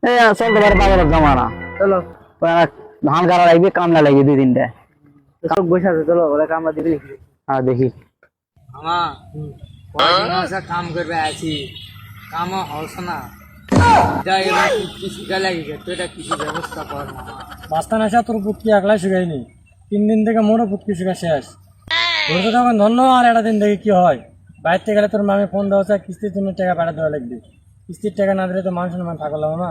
এই চলতে পারে বাজারের জমানা। চলো ধান কাটা লাগবে, কামলা লাগবে 2-3টা। সব বসে আছে, চলো ওরা কামলা দিবি নাকি? আর দেখি মামা কয়দিন হচ্ছে কাম করবে আছি, কামও হচ্ছে না। যাই এবার কিছু লাগে তো এটা কিছু ব্যবস্থা কর মামা। মাস্তান আসা তোর পুটকি একলাই শুকায়নি, 3 দিন থেকে মোটে পুটকি শুকা শেষ। তোর তো তখন ধন্য, আর একটা দিন দেখি কি হয়। বাইরে গেলে তোর মামি ফোন দেওয়া হচ্ছে কিস্তির জন্য টাকা পাঠা দেওয়া লাগবে। কিস্তির টাকা না দিলে তো মানুষ মান থাকলাম না।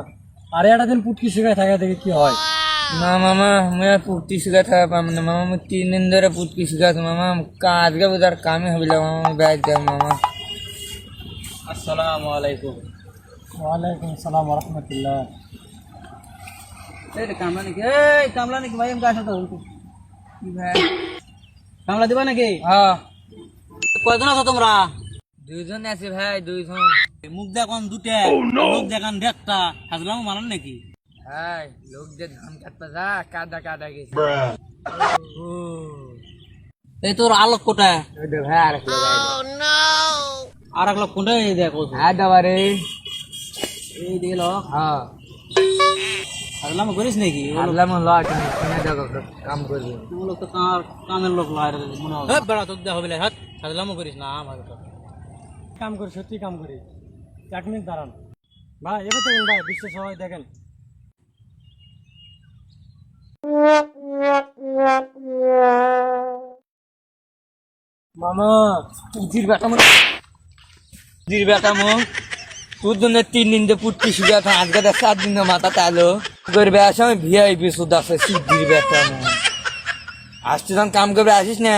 আর একটা দিন পুটকি শুকায় থাকে দেখি কি হয়। না মামা আমি আর পুটকি শিখা থাকা পাম না মামা, আমি 3 দিন ধরে পুটকি শিখাছি মামা। আজকে বোঝার কামে হবে মামা, ব্যাগ যাও মামা। আসসালামু আলাইকুম। ওয়ালাইকুম আসসালাম রহমতুল্লাহ। কামলা নাকি? এই কামলা নাকি ভাই? আমি আসা তো কি ভাই? কামলা দিবা নাকি? হ্যাঁ কয়জন আছো তোমরা? 2 জন আছে ভাই, 2 জন। মুখ দেখান দুটা, লোক দেখান দেখটা, হাজলাম মানান নাকি? হ্যাঁ লোক যে ধান কাটতে যা কাদা কাদা গেছে। এই তোর আলোক কোটায়? ওইটা ভাই আর এক লোক আর এক লোক কোটায় দেখো? হ্যাঁ দাবারে। এই দিল হ্যাঁ হাজলাম করিস নাকি? আল্লাহ মল্লা কিনে দেখো কাম করবে। তুমি লোক তো কামের লোক লয় মনে হয়। বেড়া তোক দেওয়া হবে হাত, হাজলামও করিস না ভালো তো। কাম করি, সত্যি কাম করি। 1 মিনিট দাঁড়ান ভাই, এবার দেখেন ভাই, বিশ্ব সবাই দেখেন। মামা পুতির বেটা মো, পুতির বেটা মো, তোর জন্য 3 দিন যে পুটকি শিখা থা, আজকে 7 দিন মাথা তালো করবে। আসে আমি ভিআইপি সুদ আছে সিদ্ধির বেটা মো। আসতে যখন কাম করবে আসিস না।